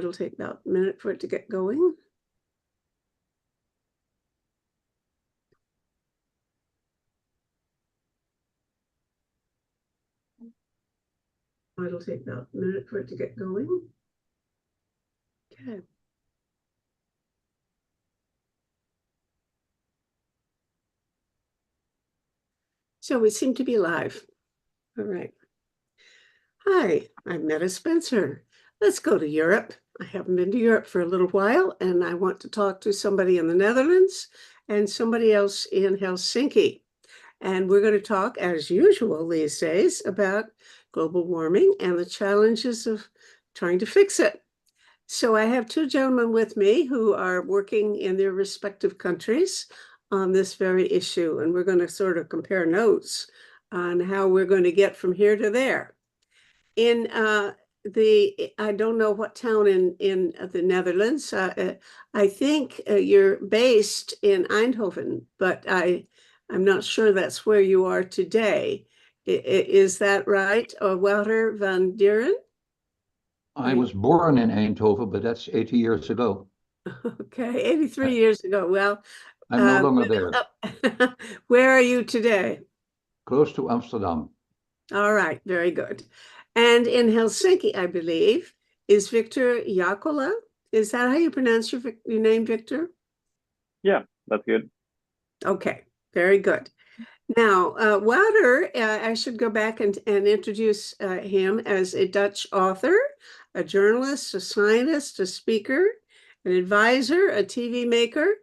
It'll take about a minute for it to get going. It'll take about a minute for it to get going. Okay. So we seem to be live. All right. Hi, I'm Meta Spencer. Let's go to Europe. I haven't been to Europe for a little while, and I want to talk to somebody in the Netherlands and somebody else in Helsinki. And we're going to talk, as usual these days, about global warming and the challenges of trying to fix it. So I have two gentlemen with me who are working in their respective countries on this very issue, and we're going to sort of compare notes on how we're going to get from here to there. In I don't know what town in the Netherlands. I think you're based in Eindhoven, but I'm not sure that's where you are today. Is that right? Wouter van Dieren? I was born in Eindhoven, but that's 80 years ago. Okay, 83 years ago. Well, I'm no longer there. where are you today? Close to Amsterdam. All right, very good. And in Helsinki, I believe, is Victor Jaakkola. Is that how you pronounce your name, Victor? Yeah, that's good. Okay, very good. Now, Wouter, I should go back and introduce him as a Dutch author, a journalist, a scientist, a speaker, an advisor, a TV maker,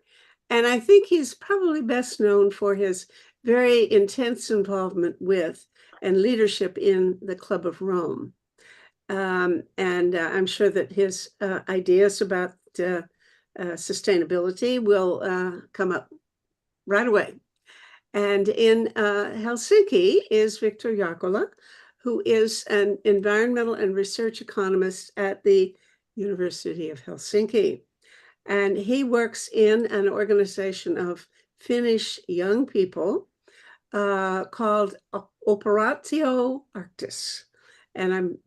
and I think he's probably best known for his very intense involvement with and leadership in the Club of Rome. And I'm sure that his ideas about sustainability will come up right away. And in Helsinki is Victor Jaakkola, who is an environmental and research economist at the University of Helsinki. And he works in an organization of Finnish young people called Operatio Arctis. And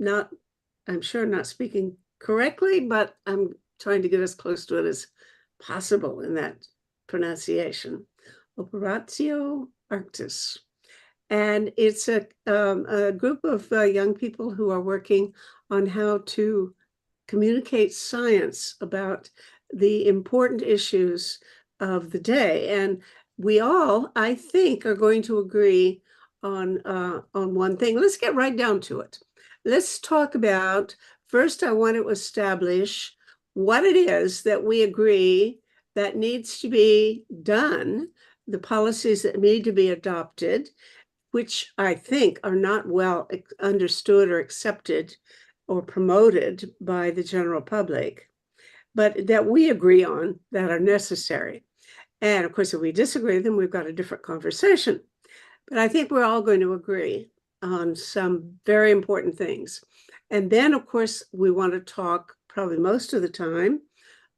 I'm sure I'm not speaking correctly, but I'm trying to get as close to it as possible in that pronunciation. Operatio Arctis. And it's a group of young people who are working on how to communicate science about the important issues of the day. And we all, I think, are going to agree on one thing. Let's get right down to it. Let's talk about, first, I want to establish what it is that we agree that needs to be done, the policies that need to be adopted, which I think are not well understood or accepted or promoted by the general public, but that we agree on that are necessary. And of course, if we disagree, then we've got a different conversation. But I think we're all going to agree on some very important things. And then, of course, we want to talk probably most of the time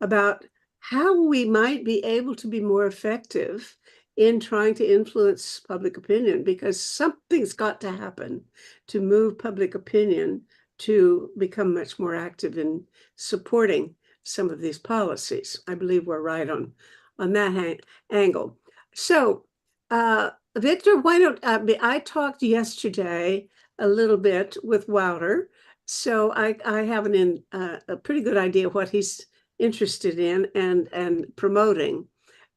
about how we might be able to be more effective in trying to influence public opinion, because something's got to happen to move public opinion to become much more active in supporting some of these policies. I believe we're right on that angle. So, Victor, why don't I talked yesterday a little bit with Wouter, so I have a pretty good idea what he's interested in and promoting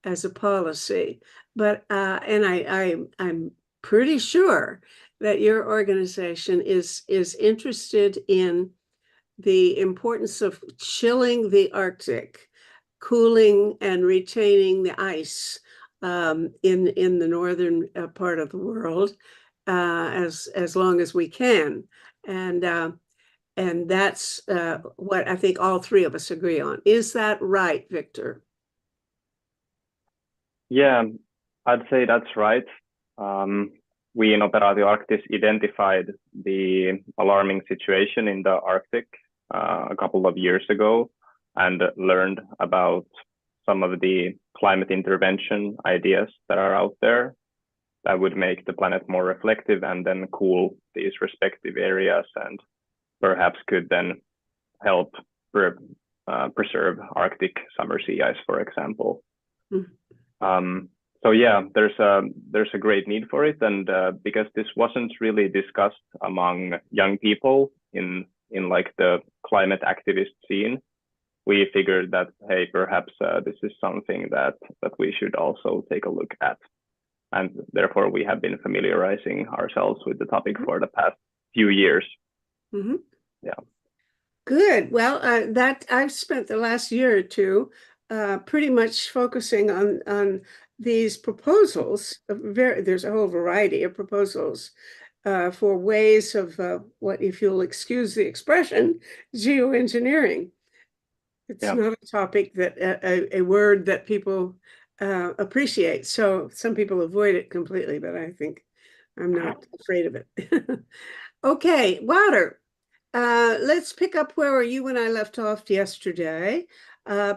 as a policy. But I'm pretty sure that your organization is interested in the importance of chilling the Arctic, cooling and retaining the ice in the northern part of the world as long as we can, and that's what I think all three of us agree on. Is that right, Victor? Yeah, I'd say that's right. We in Operatio Arctis identified the alarming situation in the Arctic a couple of years ago and learned about some of the climate intervention ideas that are out there that would make the planet more reflective and then cool these respective areas, and perhaps could then help preserve Arctic summer sea ice, for example. Mm. So yeah, there's a great need for it, and because this wasn't really discussed among young people in like the climate activist scene, we figured that, hey, perhaps this is something that we should also take a look at, and therefore we have been familiarizing ourselves with the topic for the past few years. Mm-hmm. Yeah. Good. Well, that I've spent the last year or two pretty much focusing on these proposals. There's a whole variety of proposals for ways of what, if you'll excuse the expression, geoengineering. It's not a topic that a word that people appreciate. So some people avoid it completely, but I think I'm not afraid of it. Okay, Wouter. Let's pick up where you and I left off yesterday.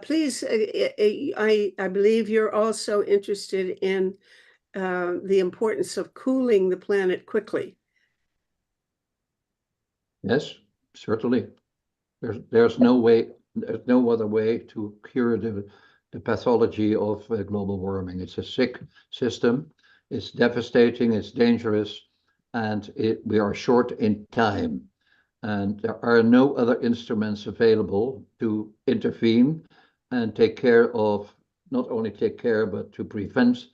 Please, I believe you're also interested in the importance of cooling the planet quickly. Yes, certainly. There's no other way to cure the pathology of global warming. It's a sick system. It's devastating. It's dangerous, and we are short in time. And there are no other instruments available to intervene and take care of, not only take care, but to prevent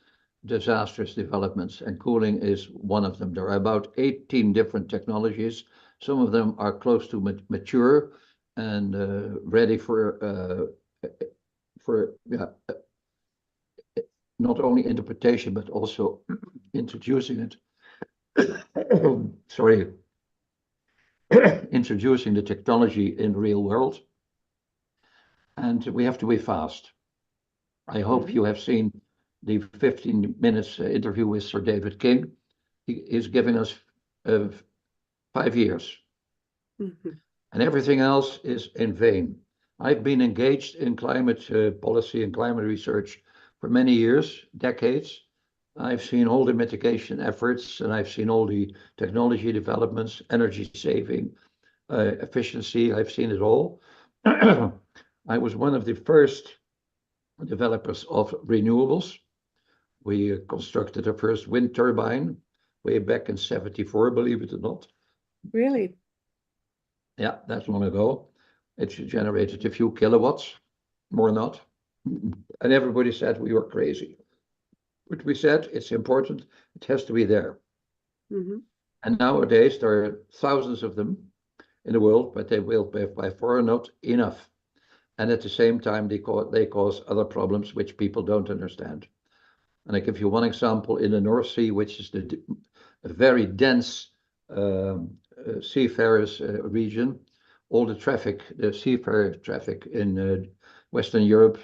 disastrous developments. And cooling is one of them. There are about 18 different technologies. Some of them are close to mature and ready for not only interpretation, but also introducing it. Sorry. Introducing the technology in the real world, and we have to be fast. I hope you have seen the 15 minutes interview with Sir David King. He is giving us 5 years, and everything else is in vain. I've been engaged in climate policy and climate research for many years, decades. I've seen all the mitigation efforts, and I've seen all the technology developments, energy saving, efficiency. I've seen it all. I was one of the first developers of renewables. We constructed the first wind turbine way back in '74, believe it or not. Really? Yeah, that's long ago. It generated a few kilowatts, more not. And everybody said we were crazy. But we said it's important, it has to be there. And nowadays there are thousands of them in the world, but they will be by far not enough. And at the same time, they cause other problems which people don't understand. And I give you one example in the North Sea, which is a very dense seafarers region. All the traffic, the seafarer traffic in Western Europe,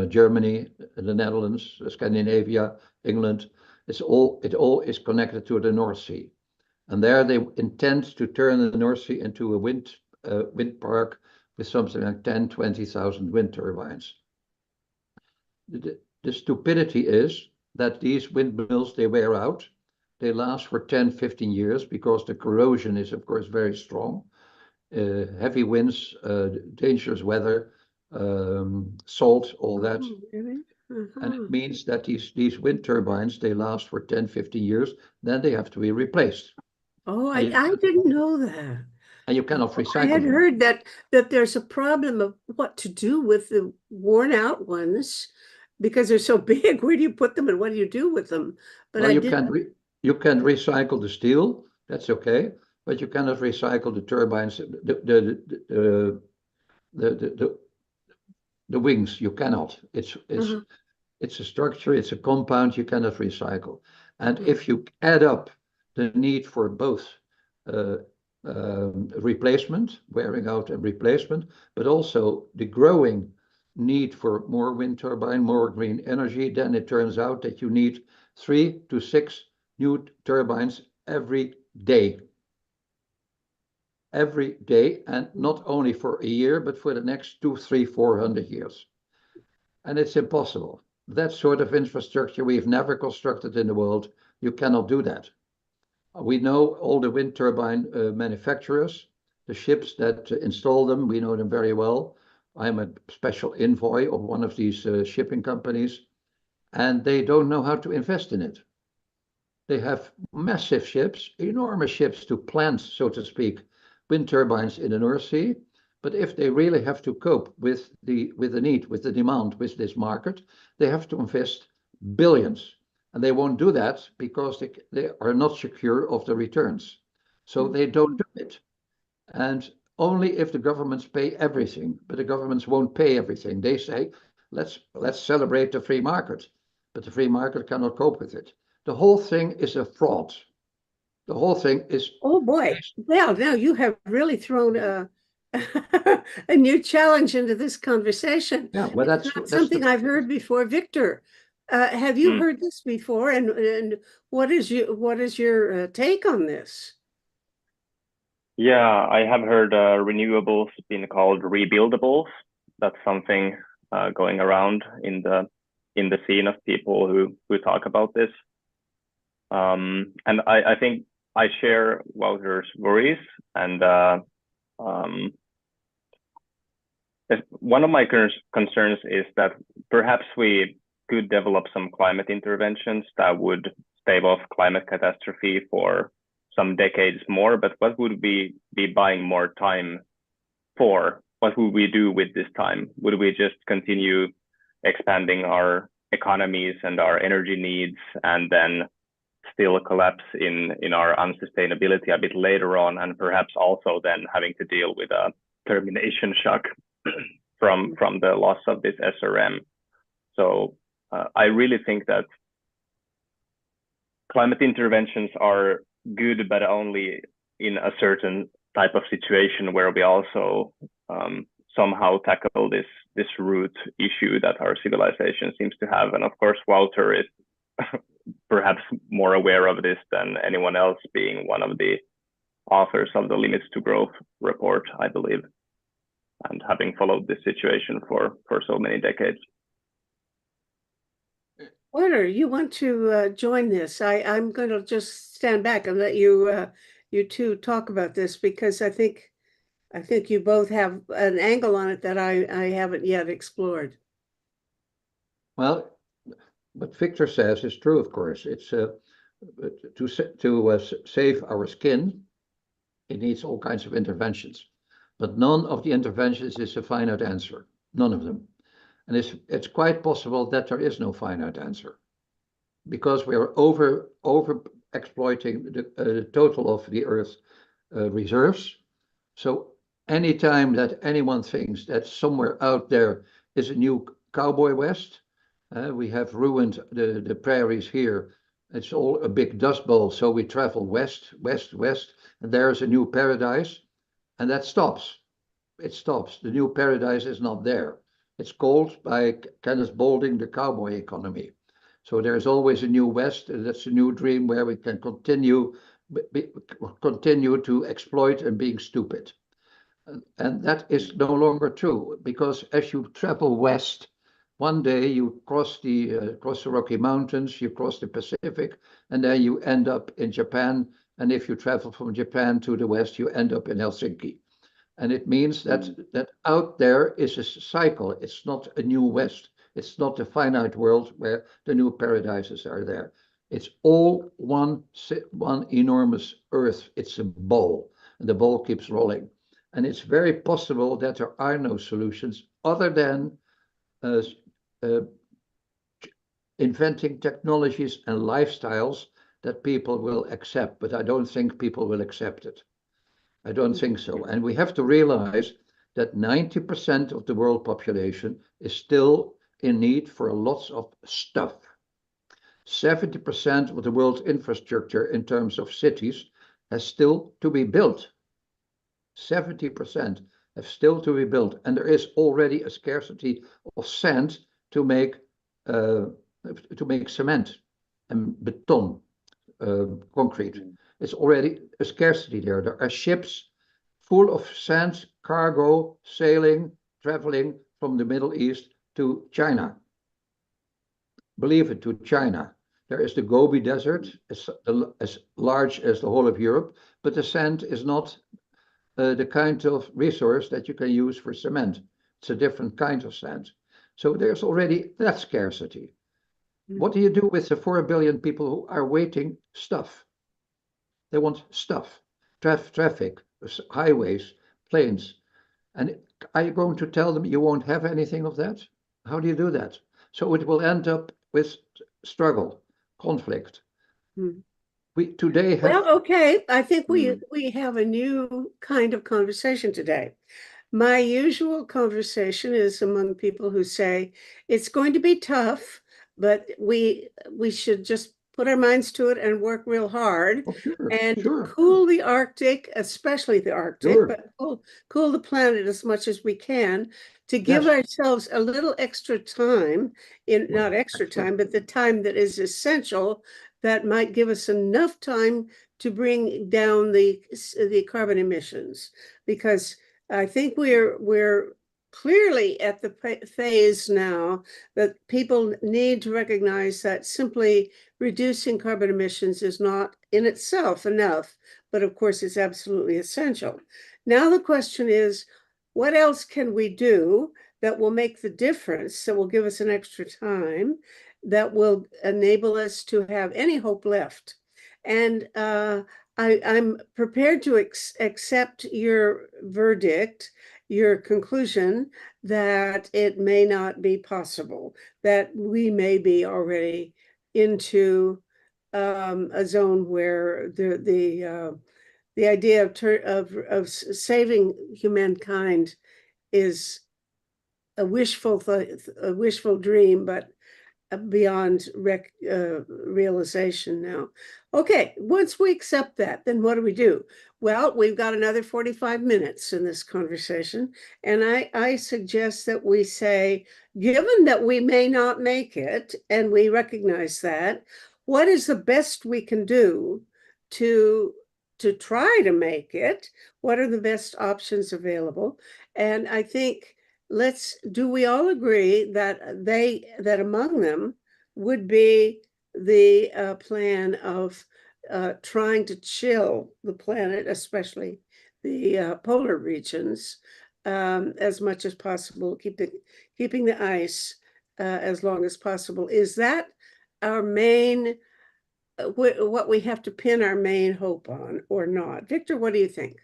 Germany, the Netherlands, Scandinavia, England, it all is connected to the North Sea. And there they intend to turn the North Sea into a wind park with something like 10,000-20,000 wind turbines. The stupidity is that these windmills, they wear out. They last for 10-15 years because the corrosion is, of course, very strong. Heavy winds, dangerous weather, salt, all that. Really? And it means that these wind turbines, they last for 10-15 years, then they have to be replaced. Oh, I didn't know that. And you cannot recycle I had them. heard that there's a problem of what to do with the worn out ones because they're so big. Where do you put them and what do you do with them? But Well, you can recycle the steel, that's okay, but you cannot recycle the turbines, the wings. You cannot. It's a structure, it's a compound you cannot recycle. And if you add up the need for both replacement, wearing out and replacement, but also the growing need for more wind turbine, more green energy, then it turns out that you need 3 to 6 new turbines every day. Every day, and not only for a year, but for the next 200, 300, 400 years. And it's impossible. That sort of infrastructure we've never constructed in the world. You cannot do that. We know all the wind turbine manufacturers, the ships that install them, we know them very well. I'm a special envoy of one of these shipping companies, and they don't know how to invest in it. They have massive ships, enormous ships to plant, so to speak, wind turbines in the North Sea. But if they really have to cope with the need, with the demand, with this market, they have to invest billions. And they won't do that because they are not secure of the returns. So they don't do it. And only if the governments pay everything, but the governments won't pay everything. They say, let's celebrate the free market, but the free market cannot cope with it. The whole thing is a fraud. The whole thing is. Oh boy. Well, now you have really thrown a a new challenge into this conversation. Yeah, well, It's not something I've heard before. Victor, have you heard this before? And what is your take on this? Yeah, I have heard renewables being called rebuildables. That's something going around in the scene of people who talk about this. And I think I share Wouter's worries, and one of my concerns is that perhaps we could develop some climate interventions that would stave off climate catastrophe for some decades more, but what would we be buying more time for? What would we do with this time? Would we just continue expanding our economies and our energy needs and then still collapse in our unsustainability a bit later on, and perhaps also then having to deal with a termination shock from the loss of this SRM? So I really think that climate interventions are good, but only in a certain type of situation where we also somehow tackle this root issue that our civilization seems to have. And of course, Wouter is perhaps more aware of this than anyone else, being one of the authors of the Limits to Growth report, I believe, and having followed this situation for so many decades. Wouter, you want to join this? I'm going to just stand back and let you two talk about this, because I think you both have an angle on it that I haven't yet explored. Well, what Victor says is true, of course. It's to save our skin, it needs all kinds of interventions, but none of the interventions is a finite answer. None of them. And it's quite possible that there is no finite answer, because we are over exploiting the total of the Earth's reserves. So anytime that anyone thinks that somewhere out there is a new cowboy west, we have ruined the prairies here. It's all a big dust bowl. So we travel west, and there's a new paradise, and that stops. It stops. The new paradise is not there. It's called by Kenneth Boulding the cowboy economy. So there's always a new west, and that's a new dream where we can continue to exploit and being stupid. And that is no longer true, because as you travel west, one day you cross the Rocky Mountains, you cross the Pacific, and then you end up in Japan. And if you travel from Japan to the west, you end up in Helsinki. And it means that out there is a cycle. It's not a new west. It's not a finite world where the new paradises are there. It's all one enormous earth. It's a bowl, and the bowl keeps rolling. And it's very possible that there are no solutions other than inventing technologies and lifestyles that people will accept. But I don't think people will accept it. I don't think so. And we have to realize that 90% of the world population is still in need for lots of stuff. 70% of the world's infrastructure in terms of cities has still to be built. 70% have still to be built. And there is already a scarcity of sand to make cement and beton, concrete. It's already a scarcity there. There are ships full of sand, cargo, sailing, traveling from the Middle East to China. Believe it, to China. There is the Gobi Desert, as large as the whole of Europe, but the sand is not the kind of resource that you can use for cement. It's a different kind of sand. So there's already that scarcity. Mm. What do you do with the 4 billion people who are waiting stuff? They want stuff, traffic, highways, planes. And are you going to tell them you won't have anything of that? How do you do that? So it will end up with struggle, conflict. Mm. We today have. Well, okay. I think Mm. we have a new kind of conversation today. My usual conversation is among people who say it's going to be tough, but we should just put our minds to it and work real hard Oh, sure, and sure, cool the Arctic, especially the Arctic, sure. but cool the planet as much as we can to give Yes. ourselves a little extra time not extra time, but the time that is essential that might give us enough time to bring down the carbon emissions, because I think we're clearly at the phase now that people need to recognize that simply reducing carbon emissions is not in itself enough, but of course it's absolutely essential. Now the question is, what else can we do that will make the difference, that will give us an extra time, that will enable us to have any hope left? And I'm prepared to accept your verdict, your conclusion that it may not be possible, that we may be already into a zone where the idea of saving humankind is a wishful dream, but beyond realization now. Okay, once we accept that, then what do we do? Well, we've got another 45 minutes in this conversation, and I suggest that we say, given that we may not make it, and we recognize that, what is the best we can do to try to make it? What are the best options available? And I think do we all agree that among them would be the plan of trying to chill the planet, especially the polar regions, as much as possible, keeping the ice as long as possible? Is that our main, what we have to pin our main hope on, or not? Victor, what do you think?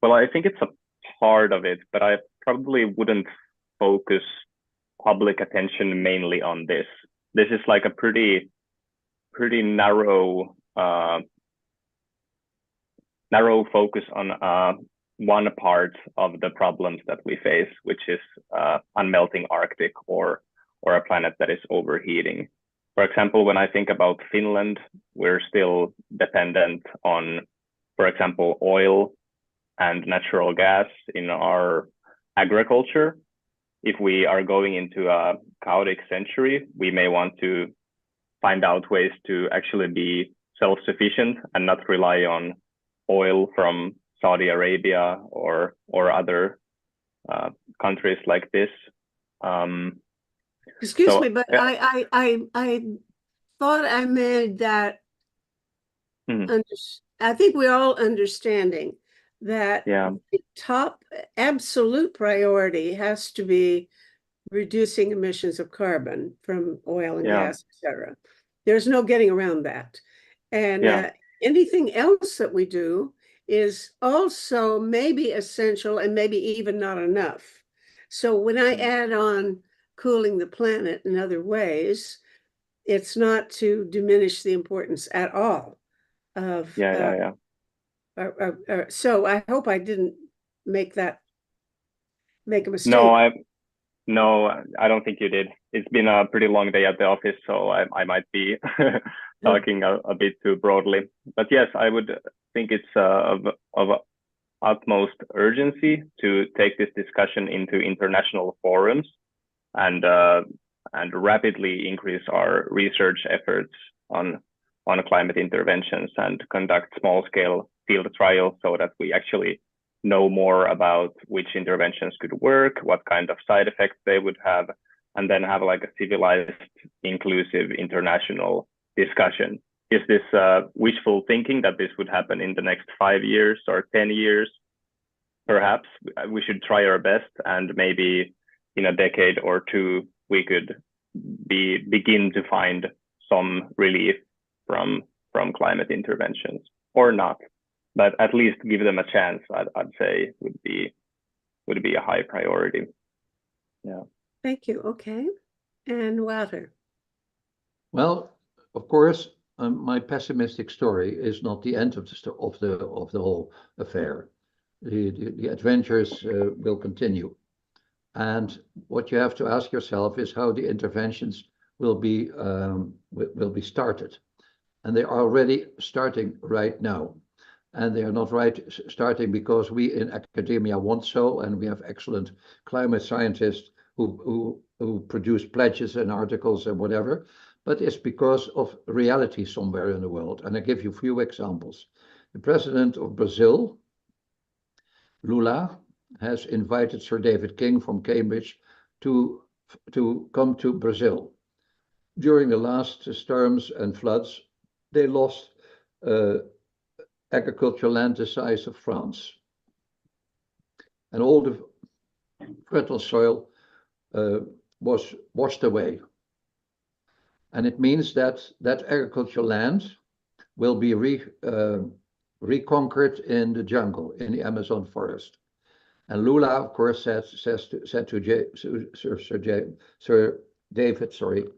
Well, I think it's a part of it, but I probably wouldn't focus public attention mainly on this. This is like a pretty narrow focus on one part of the problems that we face, which is unmelting Arctic or a planet that is overheating. For example, when I think about Finland, we're still dependent on, for example, oil and natural gas in our agriculture. If we are going into a chaotic century, we may want to find out ways to actually be self-sufficient and not rely on oil from Saudi Arabia or other countries like this. Excuse me, but yeah. I thought I made that. I think we're all understanding that the top absolute priority has to be reducing emissions of carbon from oil and gas, etc. There's no getting around that. And anything else that we do is also maybe essential and maybe even not enough. So when I add on cooling the planet in other ways, it's not to diminish the importance at all of so I hope I didn't make a mistake. No, I don't think you did. It's been a pretty long day at the office, so I might be talking a bit too broadly. But yes, I would think it's of utmost urgency to take this discussion into international forums and rapidly increase our research efforts on climate interventions and conduct small-scale field trials so that we actually know more about which interventions could work, what kind of side effects they would have, and then have like a civilized, inclusive international discussion. Is this wishful thinking that this would happen in the next 5 years or 10 years? perhaps we should try our best, and maybe in a decade or two we could begin to find some relief from climate interventions, or not, but at least give them a chance. I'd say would be a high priority. Yeah. Thank you. Okay. And Wouter. Well, of course, my pessimistic story is not the end of the whole affair. The adventures will continue, and what you have to ask yourself is how the interventions will be started, and they are already starting right now, and they are not starting because we in academia want so, and we have excellent climate scientists who produce pledges and articles and whatever. But it's because of reality somewhere in the world. And I give you a few examples. The president of Brazil, Lula, has invited Sir David King from Cambridge to come to Brazil. During the last storms and floods, they lost agricultural land the size of France. And all the fertile soil was washed away. And it means that agricultural land will be reconquered in the jungle, in the Amazon forest. And Lula, of course, said to Sir David,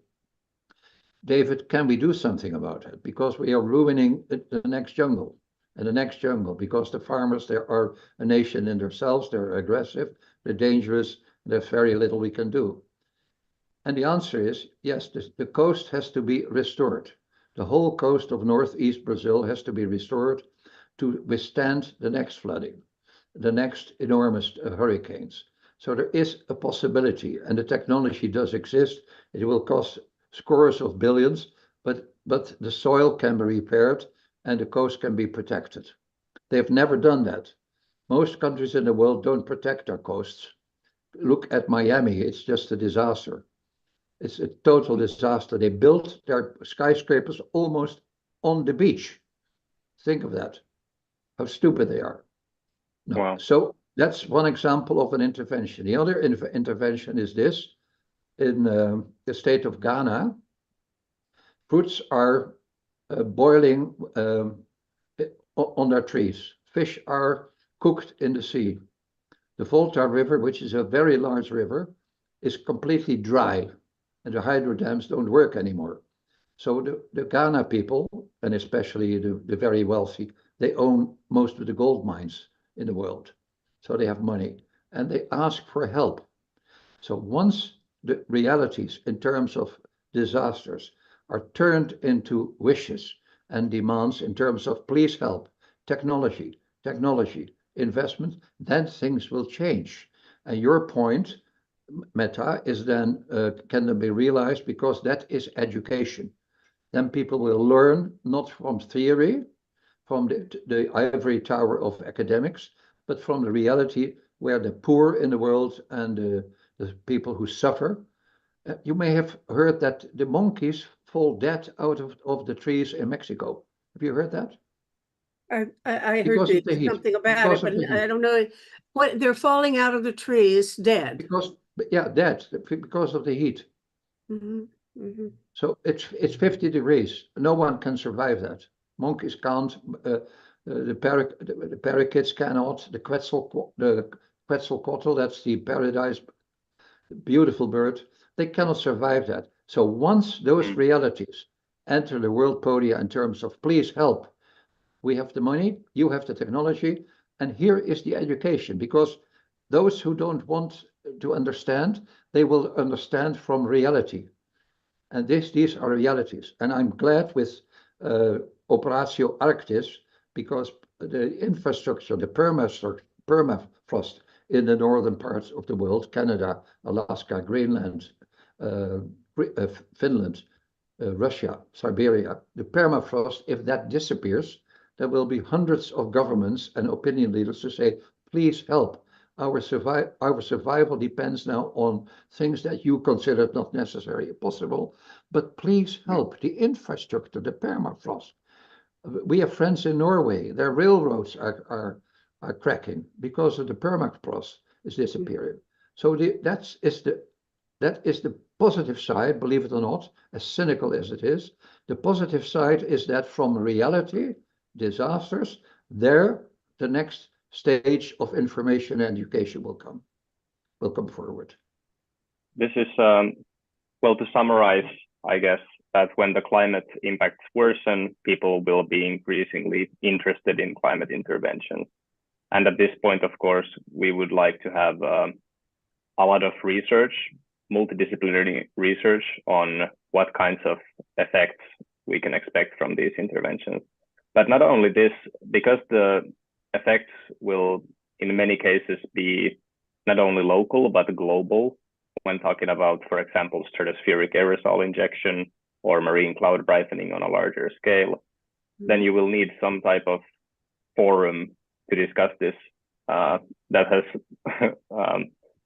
David, can we do something about it? Because we are ruining the next jungle and the next jungle, because the farmers, they are a nation in themselves, they're aggressive, they're dangerous, there's very little we can do. And the answer is, yes, the coast has to be restored. The whole coast of northeast Brazil has to be restored to withstand the next flooding, the next enormous hurricanes. So there is a possibility, and the technology does exist. It will cost scores of billions, but the soil can be repaired and the coast can be protected. They've never done that. Most countries in the world don't protect their coasts. Look at Miami, it's just a disaster. It's a total disaster. They built their skyscrapers almost on the beach. Think of that, how stupid they are. No. Wow. So that's one example of an intervention. The other intervention is this. In the state of Ghana, fruits are boiling on their trees. Fish are cooked in the sea. The Volta River, which is a very large river, is completely dry, and the hydro dams don't work anymore. So the Ghana people, and especially the very wealthy, they own most of the gold mines in the world. So they have money, and they ask for help. So once the realities in terms of disasters are turned into wishes and demands in terms of please help, technology, investment, then things will change. And your point, Meta, is then can then be realized because that is education. Then people will learn not from theory, from the ivory tower of academics, but from the reality where the poor in the world and the people who suffer. You may have heard that the monkeys fall dead out of the trees in Mexico. Have you heard that? I heard something about it, but I don't know what they're falling out of the trees dead. Dead because of the heat. Mm-hmm. Mm-hmm. So it's 50 degrees. No one can survive that. Monkeys can't. The parakeets cannot. The Quetzalcoatl, that's the paradise, beautiful bird. They cannot survive that. So once those realities enter the world podia in terms of please help, we have the money, you have the technology, and here is the education, because those who don't want to understand, they will understand from reality. And these are realities. And I'm glad with Operatio Arctis, because the infrastructure, the permafrost in the northern parts of the world, Canada, Alaska, Greenland, Finland, Russia, Siberia, the permafrost, if that disappears, there will be hundreds of governments and opinion leaders to say, please help. Our survival depends now on things that you consider not necessarily possible, but please help. The infrastructure, the permafrost. We have friends in Norway. Their railroads are are cracking because of the permafrost is disappearing. So that is the positive side, believe it or not, as cynical as it is. The positive side is that from reality, disasters, there the next stage of information and education will come forward. This is, well, to summarize, I guess, that when the climate impacts worsen, people will be increasingly interested in climate intervention. And at this point, of course, we would like to have a lot of research, multidisciplinary research on what kinds of effects we can expect from these interventions. But not only this, because the effects will in many cases be not only local, but global when talking about, for example, stratospheric aerosol injection or marine cloud brightening on a larger scale, then you will need some type of forum to discuss this that has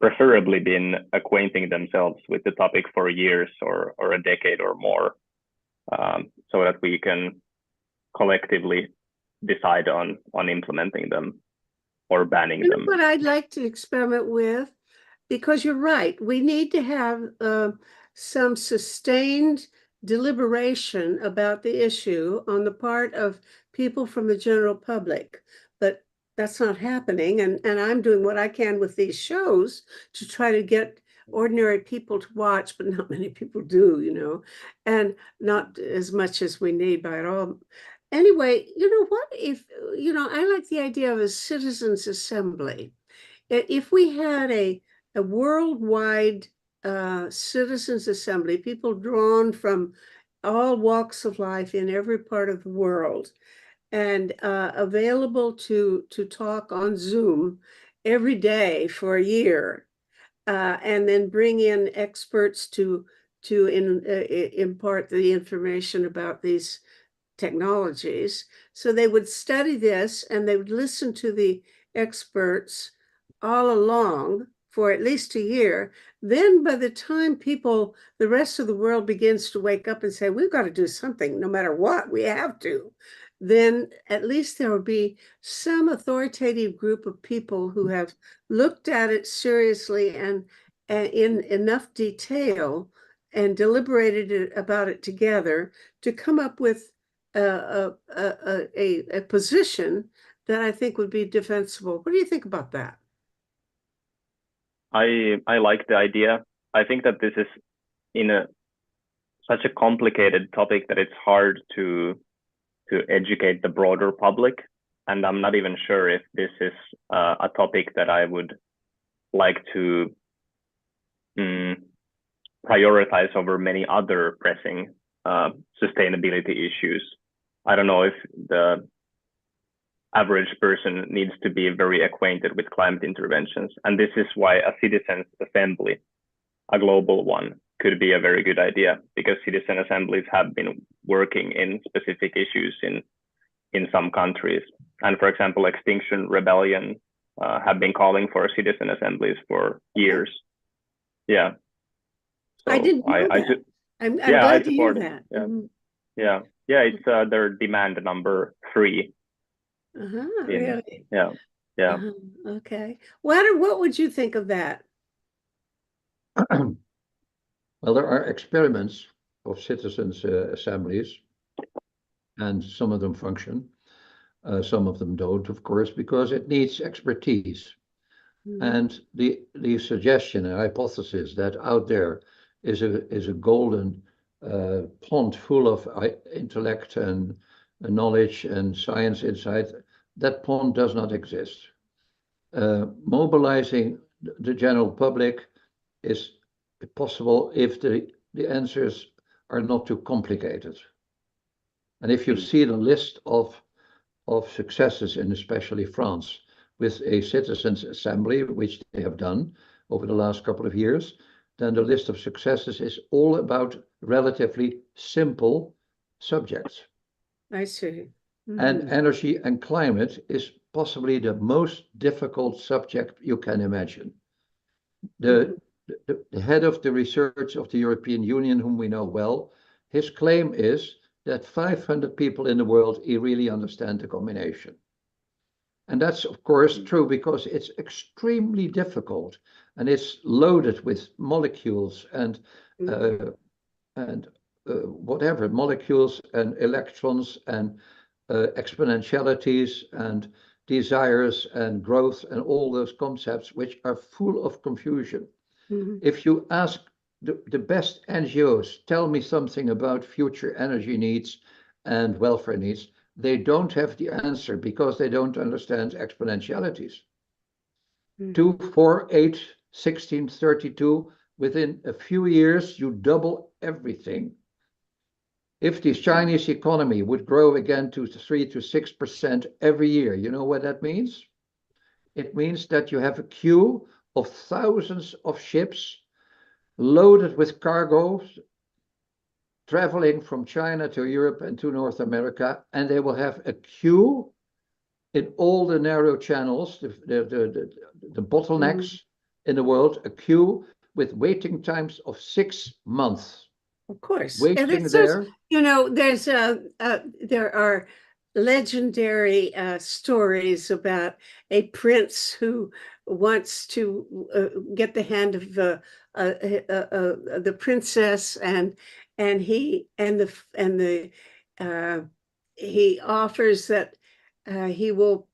preferably been acquainting themselves with the topic for years or a decade or more, so that we can collectively decide on implementing them or banning You know them. what I'd like to experiment with, because you're right, we need to have some sustained deliberation about the issue on the part of people from the general public, but that's not happening. And I'm doing what I can with these shows to try to get ordinary people to watch, but not many people do, you know, and not as much as we need by it all. Anyway, you know, what if, you know, I like the idea of a citizens' assembly. If we had a worldwide citizens' assembly, people drawn from all walks of life in every part of the world, and available to talk on Zoom every day for a year, and then bring in experts to impart the information about these technologies. So they would study this and they would listen to the experts all along for at least a year. Then by the time the rest of the world begins to wake up and say, we've got to do something, no matter what, we have to, then at least there will be some authoritative group of people who have looked at it seriously and in enough detail and deliberated about it together to come up with a position that I think would be defensible. What do you think about that? I like the idea. I think that this is such a complicated topic that it's hard to educate the broader public. And I'm not even sure if this is a topic that I would like to prioritize over many other pressing sustainability issues. I don't know if the average person needs to be very acquainted with climate interventions. And this is why a citizens' assembly, a global one, could be a very good idea, because citizen assemblies have been working in specific issues in some countries. And for example, Extinction Rebellion have been calling for citizen assemblies for years. Yeah. So I didn't know that. I'm glad to hear that. Yeah. Mm-hmm. Yeah. Yeah, it's their demand number 3. Really? Yeah. Yeah. Okay. What would you think of that? Well, there are experiments of citizens' assemblies, and some of them function. Some of them don't, of course, because it needs expertise. And the suggestion and hypothesis that out there is a golden pond full of intellect and knowledge and science insight, that pond does not exist. Mobilizing the general public is possible if the answers are not too complicated. And if you see the list of successes in especially France with a citizens' assembly, which they have done over the last couple of years, then the list of successes is all about relatively simple subjects. I see. And energy and climate is possibly the most difficult subject you can imagine. The head of the research of the European Union, whom we know well, his claim is that 500 people in the world really understand the combination. And that's, of course, true because it's extremely difficult and it's loaded with molecules and whatever, molecules and electrons and exponentialities and desires and growth and all those concepts which are full of confusion. If you ask the best NGOs, tell me something about future energy needs and welfare needs, they don't have the answer because they don't understand exponentialities. 2, 4, 8, 16, 32, within a few years, you double everything. If the Chinese economy would grow again to 3 to 6% every year, you know what that means? It means that you have a queue of thousands of ships loaded with cargoes traveling from China to Europe and to North America, and they will have a queue in all the narrow channels, the bottlenecks in the world, a queue with waiting times of 6 months. Of course. Waiting there. You know, there are legendary stories about a prince who wants to get the hand of the princess, and he offers that he will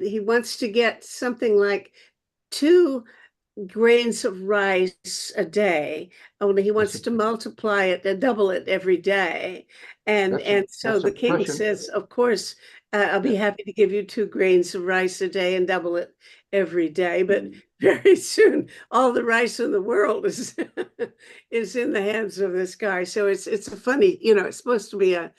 he wants to get something like 2 grains of rice a day, only he wants to multiply it and double it every day. And so the king says, of course, I'll be happy to give you 2 grains of rice a day and double it every day. But very soon, all the rice in the world is is in the hands of this guy. So it's a funny, you know, it's supposed to be a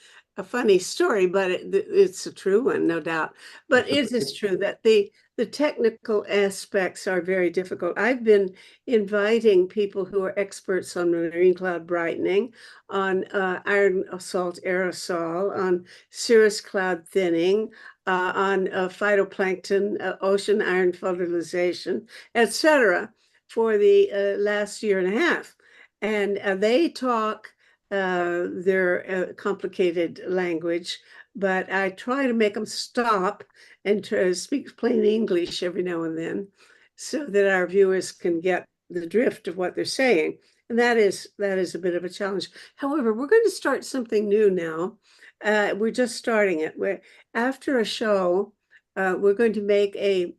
funny story, but it's a true one, no doubt. But it is true that the technical aspects are very difficult. I've been inviting people who are experts on marine cloud brightening, on iron salt aerosol, on cirrus cloud thinning, on phytoplankton, ocean iron fertilization, etc., for the last year and a half. And they talk their complicated language, but I try to make them stop and to speak plain English every now and then so that our viewers can get the drift of what they're saying. And that is a bit of a challenge. However, we're going to start something new now. We're just starting it. After a show, we're going to make a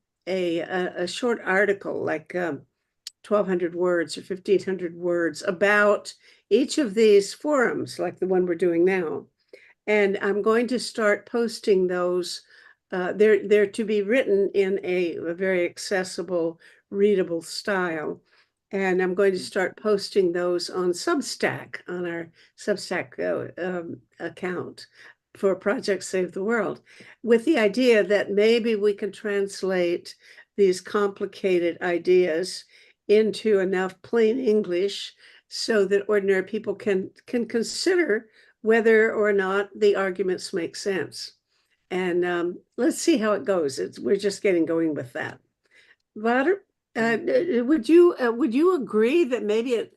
short article, like 1,200 words or 1,500 words, about each of these forums, like the one we're doing now. And I'm going to start posting those. They're to be written in a very accessible, readable style. And I'm going to start posting those on Substack, on our Substack account for Project Save the World, with the idea that maybe we can translate these complicated ideas into enough plain English so that ordinary people can consider whether or not the arguments make sense. And let's see how it goes. We're just getting going with that. Wouter, would you agree that maybe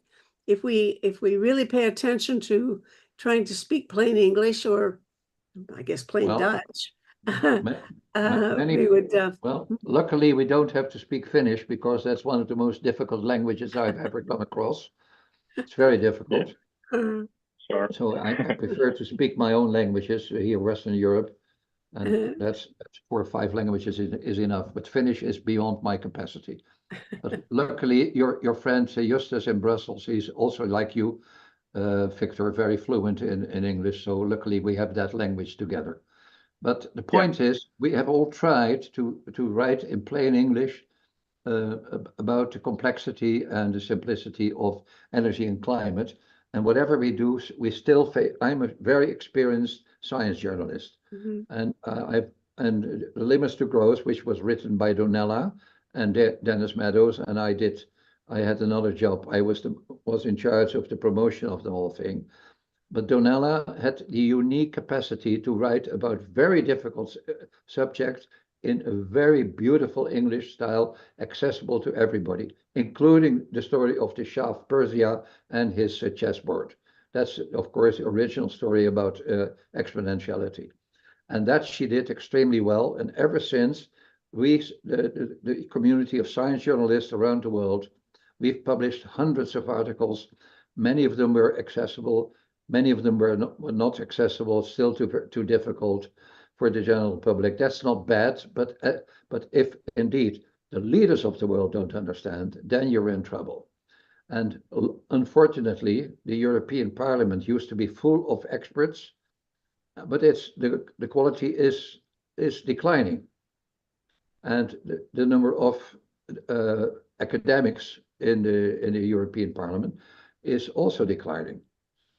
if we really pay attention to trying to speak plain English, or I guess plain Dutch, we would. Well, luckily we don't have to speak Finnish because that's one of the most difficult languages I've ever come across. It's very difficult. Sure. So I prefer to speak my own languages here in Western Europe, and that's 4 or 5 languages is enough. But Finnish is beyond my capacity. But luckily, your friend Justus in Brussels, he's also like you, Victor, very fluent in English. So luckily we have that language together. But the point is, we have all tried to write in plain English about the complexity and the simplicity of energy and climate. And whatever we do, we still I'm a very experienced science journalist. And and Limits to Growth, which was written by Donella and Dennis Meadows, and I had another job. I was in charge of the promotion of the whole thing. But Donella had the unique capacity to write about very difficult subjects in a very beautiful English style, accessible to everybody, including the story of the Shah of Persia and his chessboard. That's, of course, the original story about exponentiality. And that she did extremely well. And ever since, the community of science journalists around the world, we've published hundreds of articles. Many of them were accessible. Many of them were not accessible, still too difficult for the general public. That's not bad, but if indeed the leaders of the world don't understand, then you're in trouble. And unfortunately, the European Parliament used to be full of experts, but the quality is declining, and the number of academics in the European Parliament is also declining.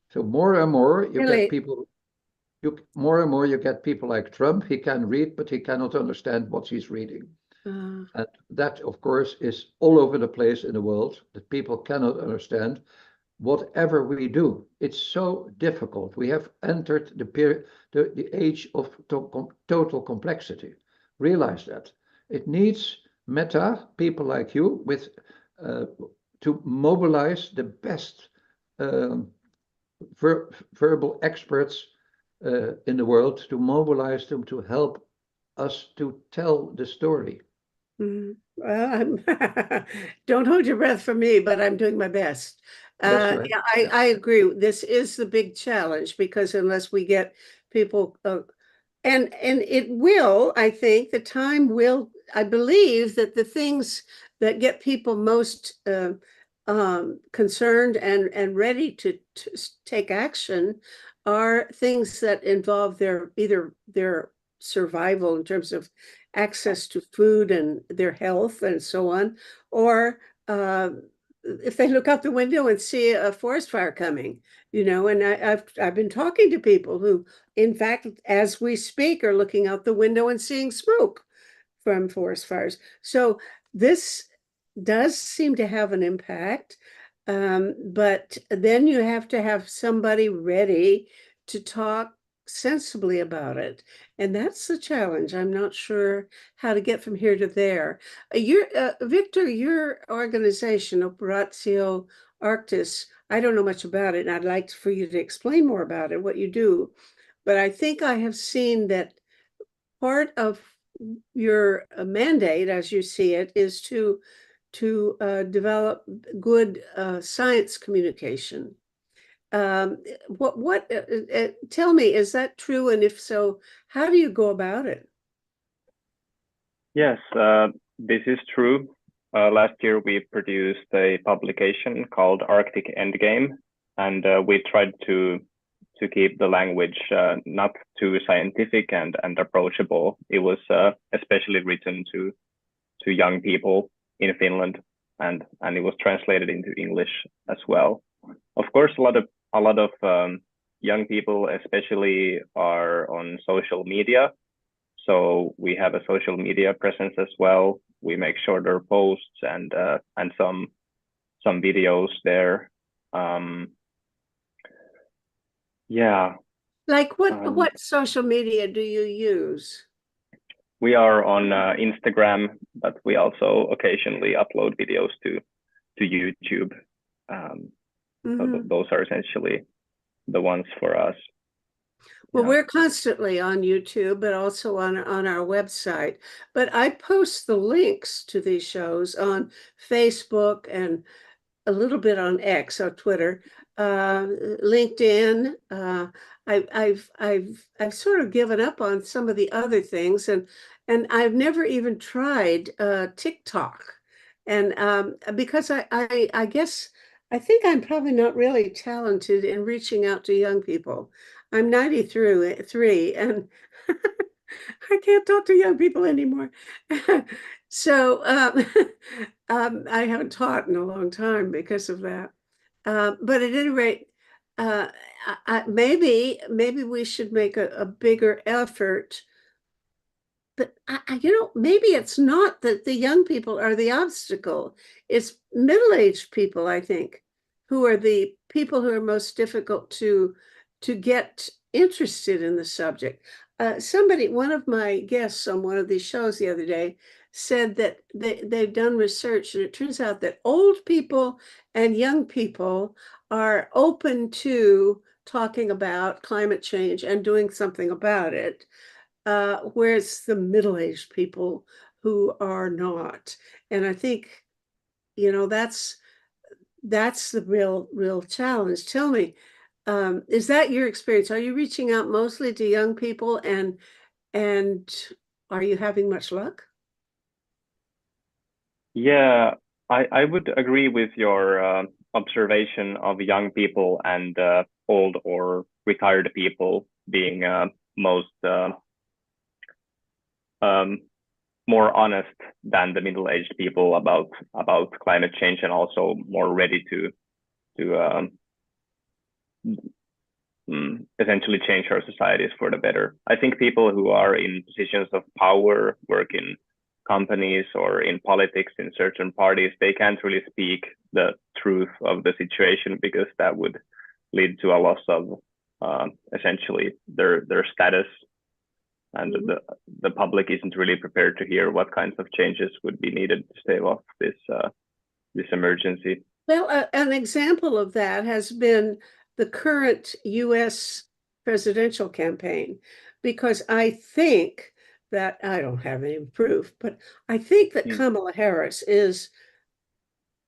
So more and more you Really? get people. More and more you get people like Trump. He can read, but he cannot understand what he's reading. And that, of course, is all over the place in the world, that people cannot understand whatever we do. It's so difficult. We have entered the age of total complexity. Realize that. It needs meta, people like you, with to mobilize the best verbal experts in the world, to mobilize them to help us to tell the story. Well, don't hold your breath for me, but I'm doing my best. That's right. Yeah, I agree. This is the big challenge, because unless we get people, and it will, I think the time will, I believe that the things that get people most concerned and ready to take action are things that involve either their survival in terms of access to food and their health and so on, or if they look out the window and see a forest fire coming, and I've been talking to people who, in fact, as we speak, are looking out the window and seeing smoke from forest fires. So this does seem to have an impact, but then you have to have somebody ready to talk sensibly about it, and that's the challenge. I'm not sure how to get from here to there. Victor, your organization, Operatio Arctis, I don't know much about it, and I'd like for you to explain more about it, what you do. But I think I have seen that part of your mandate, as you see it, is to develop good science communication. Tell me, is that true? And if so, how do you go about it? Yes, this is true. Last year we produced a publication called Arctic Endgame, and we tried to keep the language not too scientific and approachable. It was especially written to young people in Finland, and it was translated into English as well. Of course, a lot of young people especially are on social media, so we have a social media presence as well. We make shorter posts and some videos there. Yeah. Like what social media do you use? We are on Instagram, but we also occasionally upload videos to YouTube. So those are essentially the ones for us. Well, we're constantly on YouTube, but also on our website. But I post the links to these shows on Facebook and a little bit on X or Twitter, LinkedIn. I've sort of given up on some of the other things, and I've never even tried TikTok, and because I guess I think I'm probably not really talented in reaching out to young people. I'm 93 and I can't talk to young people anymore. So I haven't taught in a long time because of that. But at any rate, maybe we should make a bigger effort. But maybe it's not that the young people are the obstacle. It's middle-aged people, I think, who are the people who are most difficult to get interested in the subject. One of my guests on one of these shows the other day said that they've done research, and it turns out that old people and young people are open to talking about climate change and doing something about it. whereas the middle-aged people who are not. And I think, you know, that's the real challenge. Tell me, is that your experience? Are you reaching out mostly to young people, and are you having much luck? Yeah, I would agree with your observation of young people and old or retired people being most more honest than the middle-aged people about climate change, and also more ready to essentially change our societies for the better. I think people who are in positions of power, work in companies or in politics in certain parties, they can't really speak the truth of the situation, because that would lead to a loss of essentially their status, and the public isn't really prepared to hear what kinds of changes would be needed to stave off this emergency. Well, an example of that has been the current US presidential campaign, because I think that, I don't have any proof, but I think that Kamala Harris is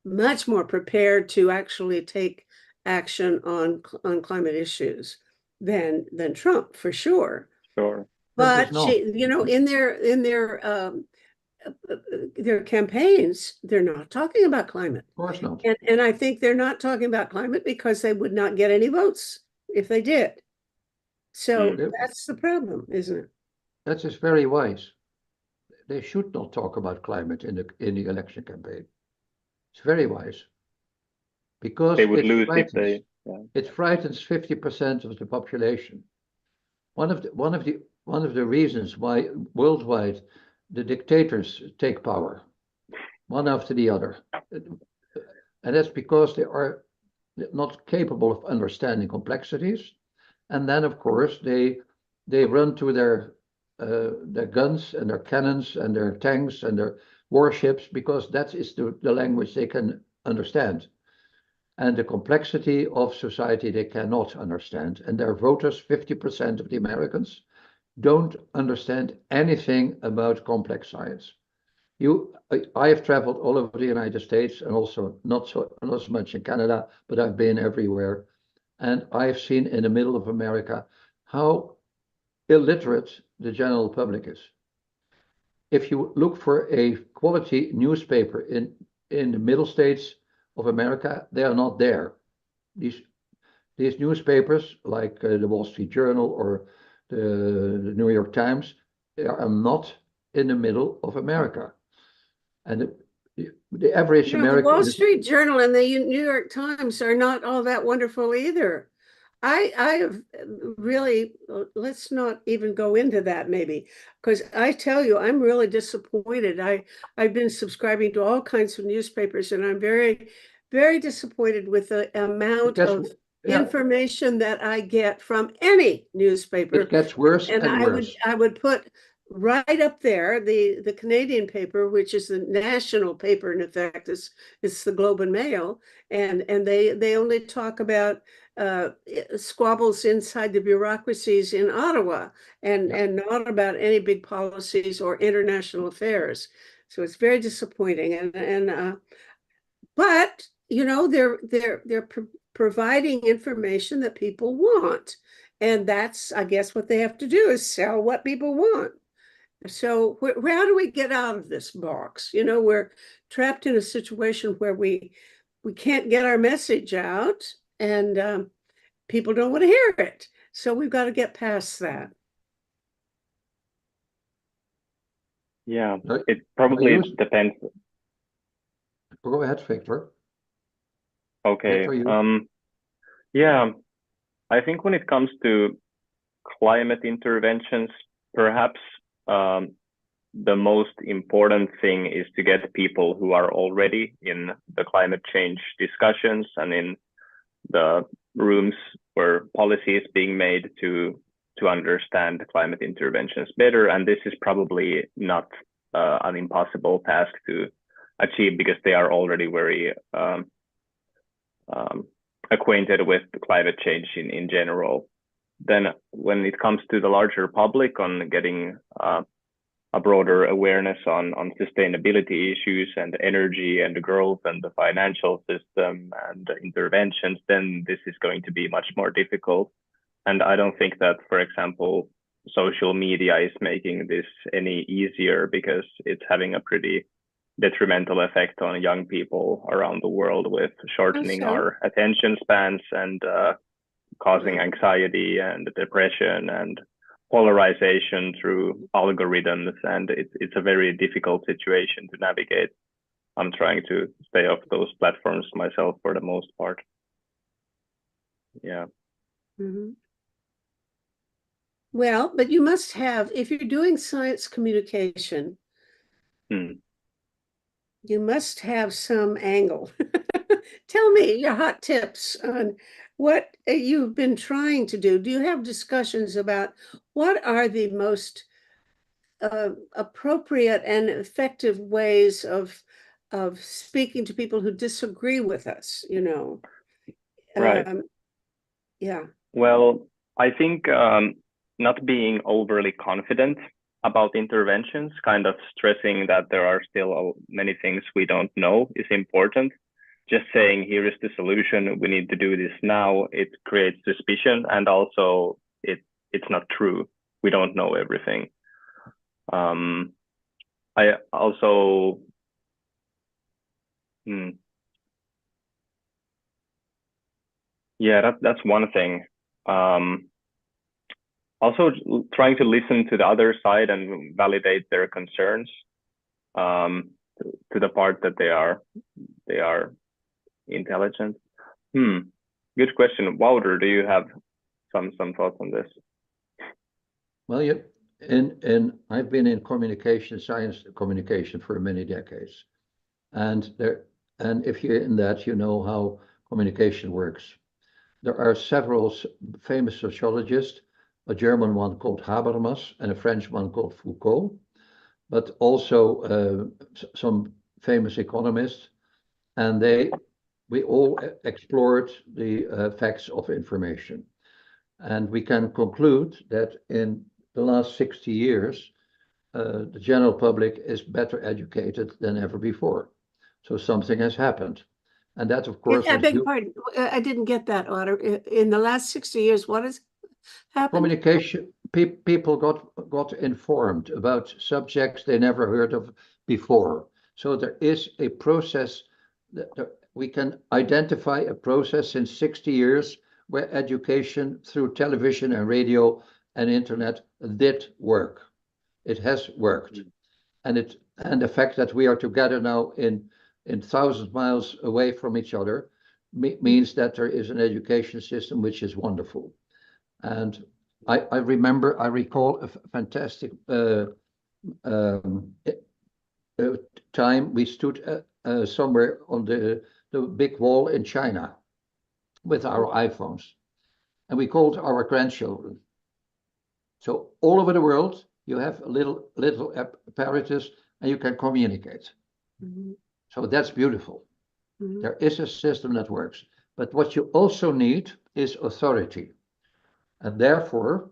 much more prepared to actually take action on climate issues than Trump, for sure. Sure. But she, you know, in their campaigns, they're not talking about climate. Of course not. And I think they're not talking about climate because they would not get any votes if they did. So that's the problem, isn't it? That is very wise. They should not talk about climate in the election campaign. It's very wise, because they would lose if they. It frightens 50% of the population. One of the reasons why worldwide the dictators take power, one after the other, and that's because they are not capable of understanding complexities, and then of course they run to their guns and their cannons and their tanks and their warships, because that is the language they can understand. And the complexity of society they cannot understand. And their voters, 50% of the Americans, don't understand anything about complex science. I have traveled all over the United States, and also not so much in Canada, but I've been everywhere. And I've seen in the middle of America how illiterate the general public is. If you look for a quality newspaper in the middle states of America, they are not there. These newspapers, like the Wall Street Journal or the New York Times, they are not in the middle of America. And the average American... The Wall Street Journal and the New York Times are not all that wonderful either. I have really, let's not even go into that maybe, because I tell you, I'm really disappointed. I've been subscribing to all kinds of newspapers, and I'm very, very disappointed with the amount of information that I get from any newspaper. It gets worse and worse. I would put right up there the Canadian paper, which is the national paper, in effect, it's the Globe and Mail, and they only talk about squabbles inside the bureaucracies in Ottawa, and not about any big policies or international affairs. So it's very disappointing. And but you know, they're providing information that people want, and that's, I guess, what they have to do, is sell what people want. So how do we get out of this box? You know, we're trapped in a situation where we can't get our message out, and people don't want to hear it. So we've got to get past that. Yeah, it probably depends. Go ahead, Victor. Okay. Yeah, I think when it comes to climate interventions, perhaps the most important thing is to get people who are already in the climate change discussions and in the rooms where policy is being made to understand climate interventions better. And this is probably not an impossible task to achieve, because they are already very acquainted with climate change in general. then when it comes to the larger public on getting a broader awareness on sustainability issues and energy and growth and the financial system and interventions, then this is going to be much more difficult. And I don't think that, for example, social media is making this any easier, because it's having a pretty detrimental effect on young people around the world, with shortening our attention spans and causing anxiety and depression and polarization through algorithms. And it's a very difficult situation to navigate. I'm trying to stay off those platforms myself for the most part. Yeah. Mm-hmm. Well, but you must have, if you're doing science communication, you must have some angle. Tell me your hot tips on what you've been trying to do. Do you have discussions about what are the most appropriate and effective ways of speaking to people who disagree with us, you know? Right. Yeah. Well, I think not being overly confident about interventions, kind of stressing that there are still many things we don't know, is important. Just saying, here is the solution, we need to do this now, it creates suspicion, and also it's not true. We don't know everything. I also yeah, that's one thing. Also trying to listen to the other side and validate their concerns, to the part that they are intelligent. Good question. Wouter, do you have some thoughts on this? Well, I've been in communication, science communication, for many decades, and if you're in that, you know how communication works. There are several famous sociologists, a German one called Habermas and a French one called Foucault, but also some famous economists, and we all explored the facts of information. And we can conclude that in the last 60 years, the general public is better educated than ever before. So something has happened. And that, of course, I beg your pardon. I didn't get that, Otter. In the last 60 years, what has happened? Communication. People got informed about subjects they never heard of before. So there is a process that we can identify a process in 60 years where education through television and radio and internet did work. It has worked. And the fact that we are together now in thousands of miles away from each other means that there is an education system which is wonderful. And I recall a fantastic time we stood somewhere on the big wall in China with our iPhones, and we called our grandchildren. So all over the world, you have a little apparatus and you can communicate. So that's beautiful. There is a system that works. But what you also need is authority. And therefore,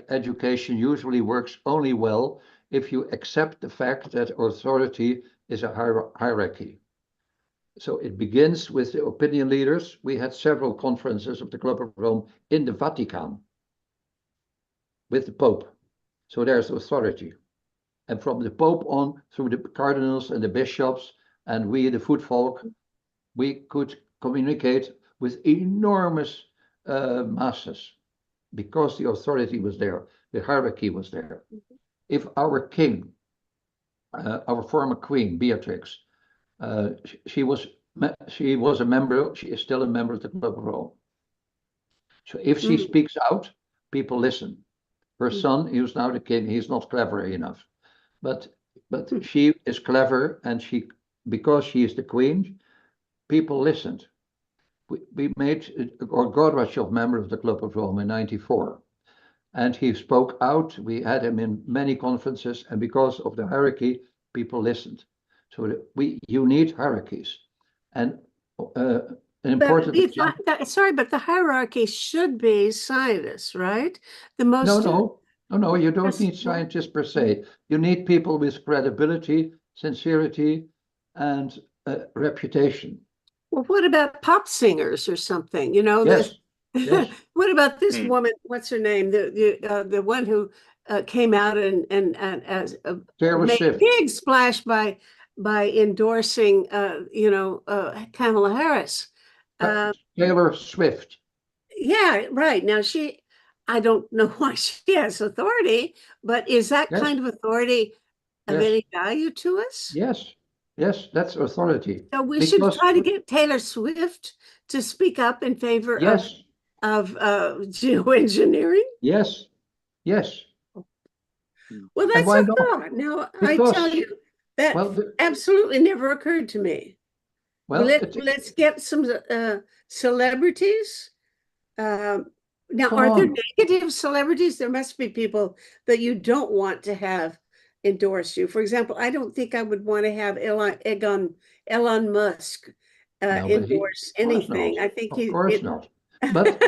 education usually works only well if you accept the fact that authority is a hierarchy. So it begins with the opinion leaders. We had several conferences of the Club of Rome in the Vatican with the Pope. So there's authority. And from the Pope on, through the cardinals and the bishops, and we, the footfolk, we could communicate with enormous masses because the authority was there, the hierarchy was there. If our king, our former queen, Beatrix, she was a member, she is still a member of the Club of Rome. So if she speaks out, people listen. Her son, who's now the king, he's not clever enough. But she is clever, and because she is the queen, people listened. We made Gorbachev member of the Club of Rome in '94, and he spoke out. We had him in many conferences, and because of the hierarchy, people listened. So you need hierarchies, and an But important it's example. sorry, but the hierarchy should be scientists, right? The No, most no, you don't Yes, need no. scientists per se. You need people with credibility, sincerity, and reputation. Well, what about pop singers or something? You know, Yes, yes. what about this Hmm. woman? What's her name? The one who came out and as Taylor made a Swift. big splash by endorsing Kamala Harris. Taylor Swift. Yeah, right. Now I don't know why she has authority, but is that Yes, kind of authority of yes, any value to us? yes, yes. That's authority. So we should Because try to get Taylor Swift to speak up in favor yes, of geoengineering. yes, yes. Well, And that's why a not? thought. Now, I tell Because you, that well, absolutely never occurred to me. well, Let's get some celebrities. Um, now, come are there on. negative celebrities? There must be people that you don't want to have endorse you. For example, I don't think I would want to have Elon Musk No, but he, endorse of course not. anything. I think Of course not. But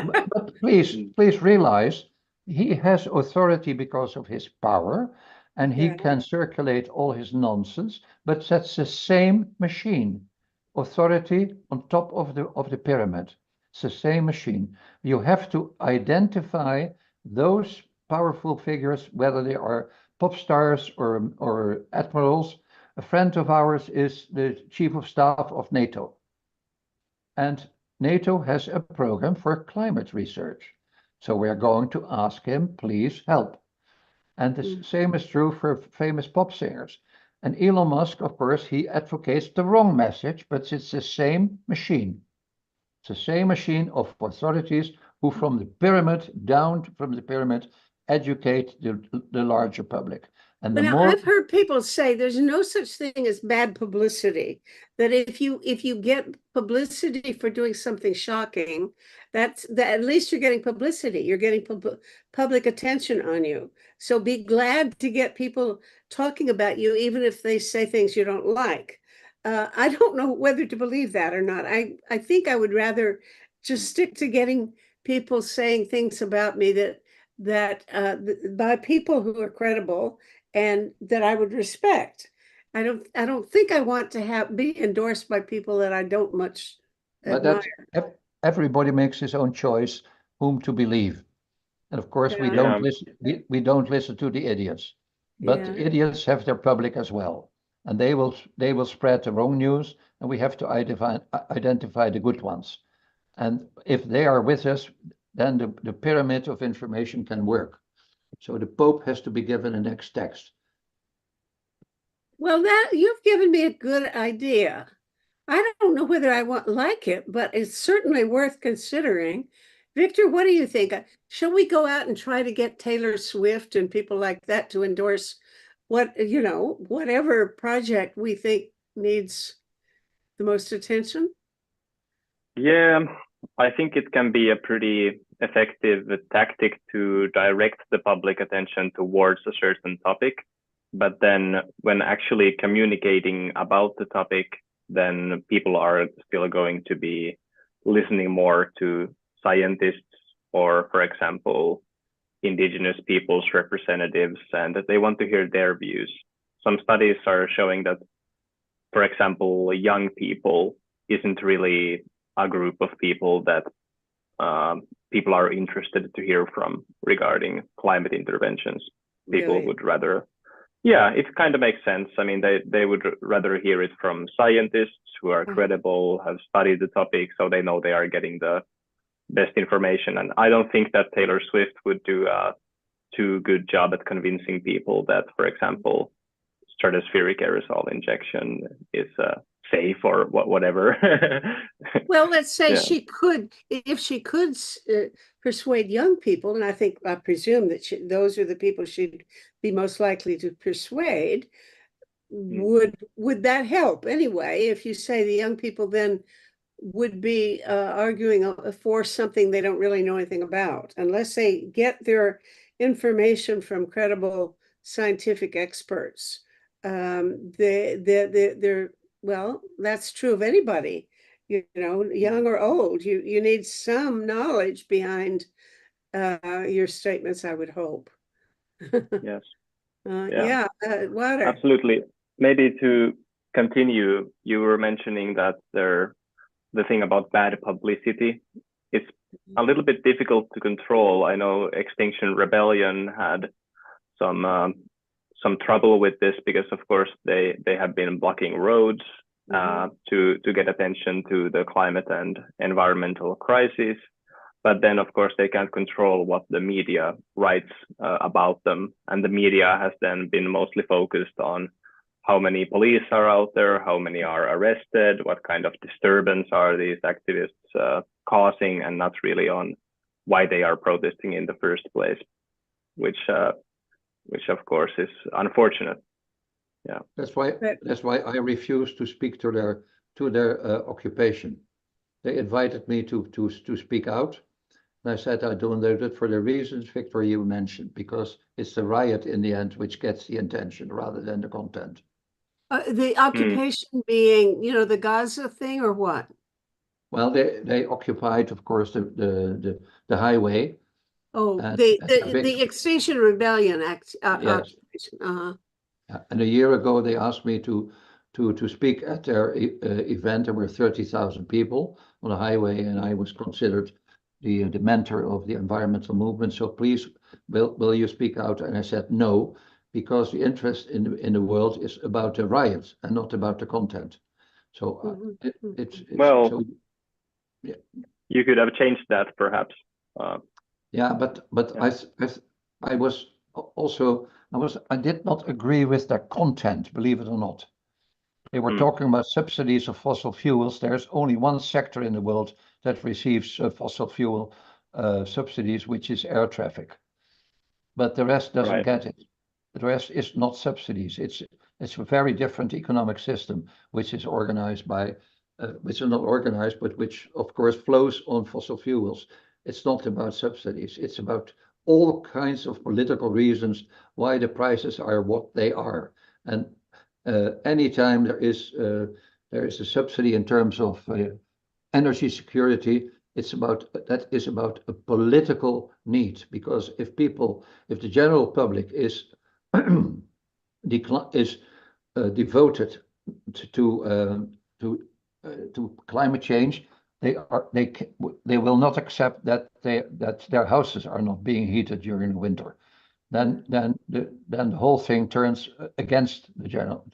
Hmm. please realize he has authority because of his power, and he Yeah. can circulate all his nonsense. But that's the same machine. Authority on top of the pyramid. It's the same machine. You have to identify those powerful figures, whether they are pop stars or admirals. A friend of ours is the chief of staff of NATO. And NATO has a program for climate research. So we're going to ask him, please help. And the same is true for famous pop singers. And Elon Musk, of course, he advocates the wrong message, but it's the same machine. It's the same machine of authorities who, from the pyramid down from the pyramid, educate the larger public. And the But now more I've heard people say there's no such thing as bad publicity. That if you get publicity for doing something shocking, that at least you're getting publicity. You're getting public attention on you. So be glad to get people talking about you, even if they say things you don't like. I don't know whether to believe that or not. I think I would rather just stick to getting people saying things about me by people who are credible and that I would respect. I don't think I want to be endorsed by people that I don't much but admire. everybody makes his own choice whom to believe. And of course, we Yeah, don't Yeah. listen. We don't listen to the idiots, but yeah. the idiots have their public as well, and they will spread the wrong news, and we have to identify the good ones. And if they are with us, then the pyramid of information can work. So the Pope has to be given a next text. Well, that you've given me a good idea. I don't know whether I like it, but it's certainly worth considering. Victor, what do you think? Shall we go out and try to get Taylor Swift and people like that to endorse whatever project we think needs the most attention? Yeah, I think it can be a pretty effective tactic to direct the public attention towards a certain topic. But then when actually communicating about the topic, then people are still going to be listening more to scientists or, for example, indigenous people's representatives, and that they want to hear their views. Some studies are showing that, for example, young people isn't really a group of people that people are interested to hear from regarding climate interventions. People Really? would rather, yeah, it kind of makes sense. I mean, they would rather hear it from scientists who are credible, have studied the topic, so they know they are getting the best information. And I don't think that Taylor Swift would do a too good job at convincing people that, for example, stratospheric aerosol injection is safe or whatever. Well, let's say Yeah. if she could persuade young people, and I presume that those are the people she'd be most likely to persuade. Would that help anyway? If you say the young people then would be arguing for something they don't really know anything about, unless they get their information from credible scientific experts. They're well, that's true of anybody. young or old. You need some knowledge behind your statements, I would hope. Yes. Yeah, Wouter. Absolutely. Maybe to continue, you were mentioning that the thing about bad publicity, it's a little bit difficult to control. I know Extinction Rebellion had some trouble with this because, of course, they have been blocking roads to get attention to the climate and environmental crisis. But then, of course, they can't control what the media writes about them. And the media has then been mostly focused on how many police are out there, how many are arrested, what kind of disturbance are these activists causing, and not really on why they are protesting in the first place, which of course is unfortunate. Yeah, That's why I refuse to speak to their occupation. They invited me to speak out. And I said I don't do it for the reasons, Victor, you mentioned, because it's the riot in the end which gets the attention rather than the content. The occupation being, the Gaza thing, or what? Well, they occupied, of course, the highway. Oh, the Extinction Rebellion Act. Yes. Occupation. And a year ago, they asked me to speak at their event. There were 30,000 people on the highway, and I was considered the mentor of the environmental movement. So please, will you speak out? And I said no, because the interest in the world is about the riots and not about the content. So well, so, yeah. You could have changed that, perhaps. Yeah, but yeah. I did not agree with their content, believe it or not. They were talking about subsidies of fossil fuels. There's only one sector in the world that receives fossil fuel subsidies, which is air traffic. But the rest doesn't get it. The rest is not subsidies. It's a very different economic system, which is organized by, which is not organized, but which of course flows on fossil fuels. It's not about subsidies. It's about all kinds of political reasons why the prices are what they are. And anytime there is a subsidy in terms of energy security, that is about a political need. Because if the general public is devoted to climate change, they will not accept that their houses are not being heated during the winter. Then the whole thing turns against the general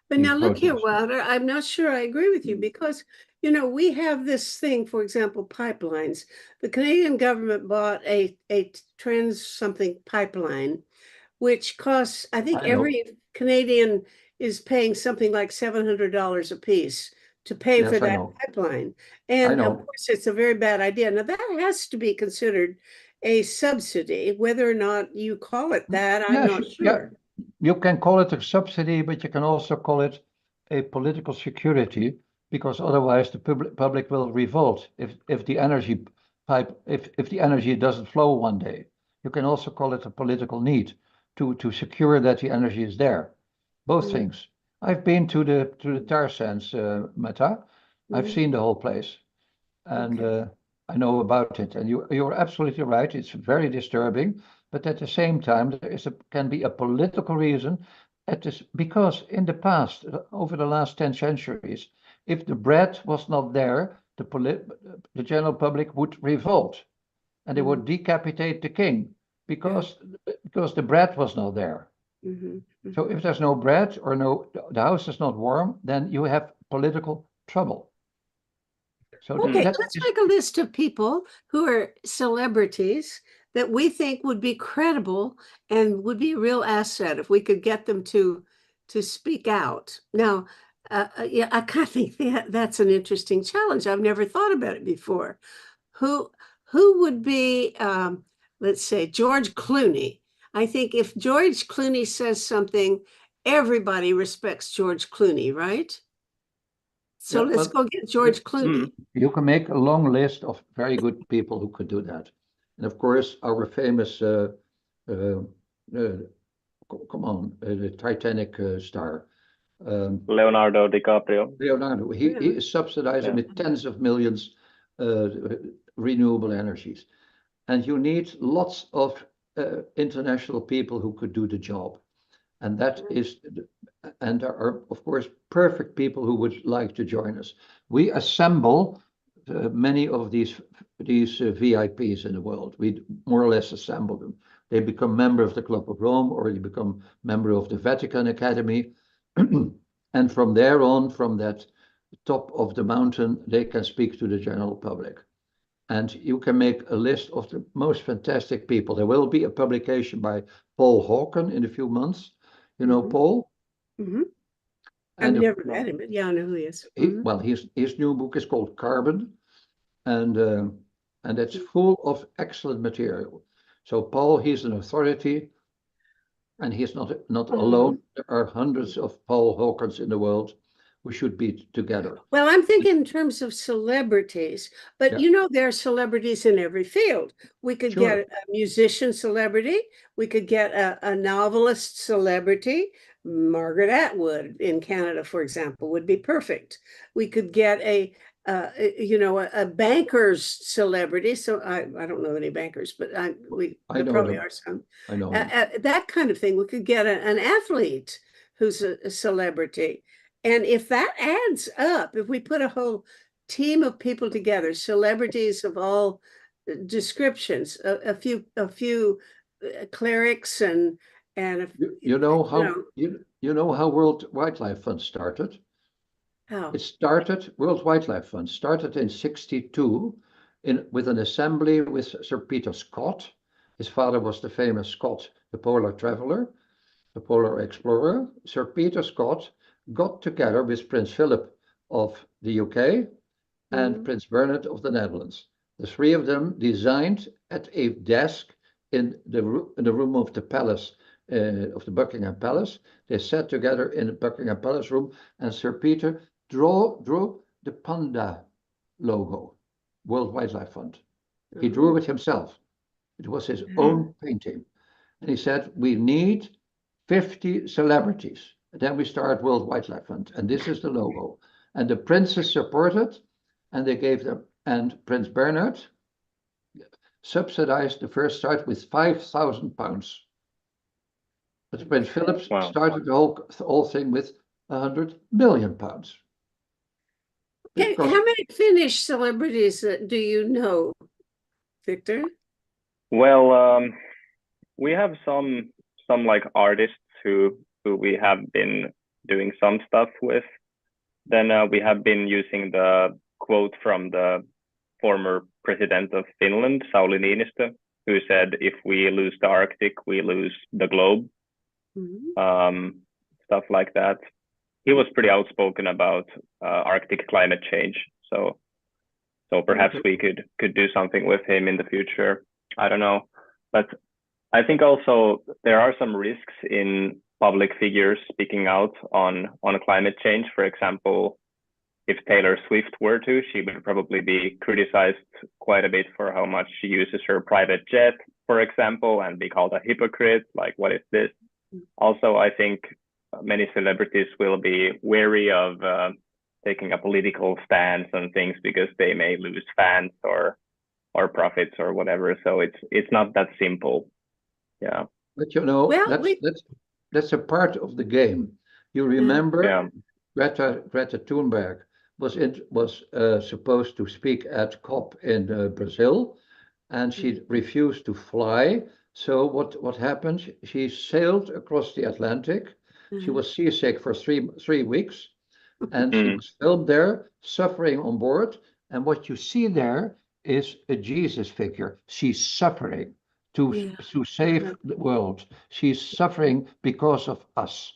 but now look here, Wouter, I'm not sure I agree with you, because we have this thing, for example, pipelines. The Canadian government bought a trans something pipeline, which costs, I think every Canadian is paying something like $700 a piece to pay for that pipeline. And of course, it's a very bad idea. Now, that has to be considered a subsidy, whether or not you call it that, I'm not sure. Yeah. You can call it a subsidy, but you can also call it a political security, because otherwise the public will revolt if the energy if the energy doesn't flow one day. You can also call it a political need to secure that the energy is there. Both things. I've been to the tar sands, Meta. I've seen the whole place, and I know about it. And you're absolutely right. It's very disturbing. But at the same time, there can be a political reason because in the past, over the last 10 centuries, if the bread was not there, the general public would revolt, and they would decapitate the king because the bread was not there. So if there's no bread or the house is not warm, then you have political trouble. So okay, let's make a list of people who are celebrities that we think would be credible and would be a real asset if we could get them to speak out. Now, yeah, I kind of think that's an interesting challenge. I've never thought about it before. Who would be, let's say, George Clooney? I think if George Clooney says something, everybody respects George Clooney, right? So let's go get George Clooney. You can make a long list of very good people who could do that. And of course, our famous, the Titanic star, Leonardo DiCaprio. Leonardo, he is subsidizing with tens of millions renewable energies. And you need lots of international people who could do the job. And that is, and there are, of course, perfect people who would like to join us. We assemble many of these VIPs in the world. We more or less assemble them. They become member of the Club of Rome, or they become member of the Vatican Academy. And from there on, from that top of the mountain, they can speak to the general public. And you can make a list of the most fantastic people. There will be a publication by Paul Hawken in a few months. You know Paul? Mm-hmm. I've never met him, but yeah, I know who he is. Well, his new book is called Carbon, and it's full of excellent material. So Paul, he's an authority, and he's not alone. There are hundreds of Paul Hawkens in the world. We should be together. Well, I'm thinking in terms of celebrities, but you know, there are celebrities in every field. We could get a musician celebrity. We could get a novelist celebrity. Margaret Atwood in Canada, for example, would be perfect. We could get a banker's celebrity. So I don't know any bankers, but there probably are some. I know that kind of thing. We could get an athlete who's a celebrity. And if that adds up, if we put a whole team of people together, celebrities of all descriptions, a few clerics and you know how World Wildlife Fund started? How? World Wildlife Fund started in 1962 with an assembly with Sir Peter Scott. His father was the famous Scott, the polar traveler, the polar explorer. Sir Peter Scott got together with Prince Philip of the UK and Prince Bernhard of the Netherlands. The three of them designed at a desk in the room of the palace, of the Buckingham Palace. They sat together in the Buckingham Palace room, and Sir Peter drew the panda logo, World Wildlife Fund. He drew it himself. It was his own painting. And he said, we need 50 celebrities. Then we start World Wildlife Fund, and this is the logo. And the princes supported, and they gave them, and Prince Bernhard subsidized the first start with £5,000. But Prince Philip started the whole thing with £100 million. Okay, how many Finnish celebrities do you know, Victor? Well, we have some like artists who we have been doing some stuff with. Then we have been using the quote from the former president of Finland, Sauli Niinistö, who said, if we lose the Arctic, we lose the globe. Stuff like that. He was pretty outspoken about Arctic climate change. So perhaps we could do something with him in the future. I don't know. But I think also there are some risks in public figures speaking out on climate change. For example, if Taylor Swift were to, she would probably be criticized quite a bit for how much she uses her private jet, for example, and be called a hypocrite. Like, what is this? Also, I think many celebrities will be wary of taking a political stance on things because they may lose fans or profits or whatever. So it's not that simple. Yeah. But that's a part of the game. You remember Greta Thunberg was supposed to speak at COP in Brazil, and she refused to fly. So what happened? She sailed across the Atlantic. She was seasick for three weeks, and she was filmed there, suffering on board. And what you see there is a Jesus figure. She's suffering to save the world. She's suffering because of us.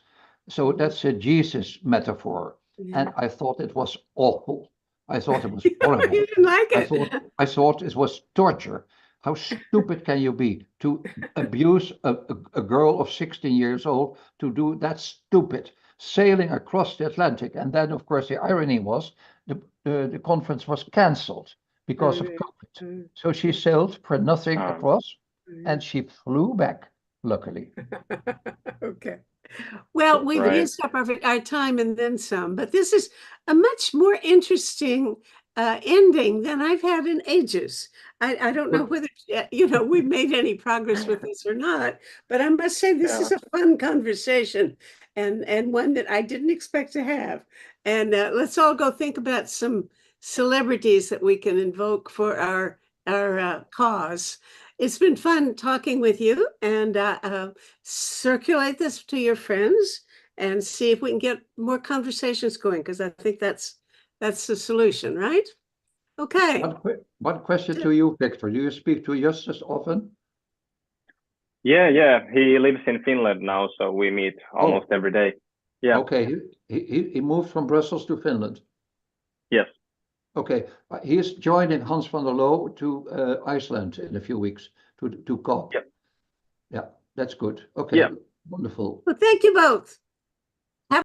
So that's a Jesus metaphor. And I thought it was awful. I thought it was horrible. You didn't like it. I thought it was torture. How stupid can you be to abuse a girl of 16 years old, to do that? Stupid. Sailing across the Atlantic. And then, of course, the irony was the conference was cancelled because of COVID. So she sailed for nothing across, and she flew back luckily. Okay. Well, we've Right. used up our time and then some, but this is a much more interesting ending than I've had in ages. I don't know whether, we've made any progress with this or not, but I must say this is Yeah. a fun conversation and one that I didn't expect to have. And let's all go think about some celebrities that we can invoke for our cause. It's been fun talking with you, and circulate this to your friends and see if we can get more conversations going, because I think that's the solution, right? Okay. One question to you, Victor. Do you speak to Justus often? Yeah. He lives in Finland now, so we meet almost every day. Yeah. Okay. He moved from Brussels to Finland. Yes. Okay. He is joining Hans van der Loo to Iceland in a few weeks to COP. Yep. Yeah, that's good. Okay. Yeah. Wonderful. Well, thank you both.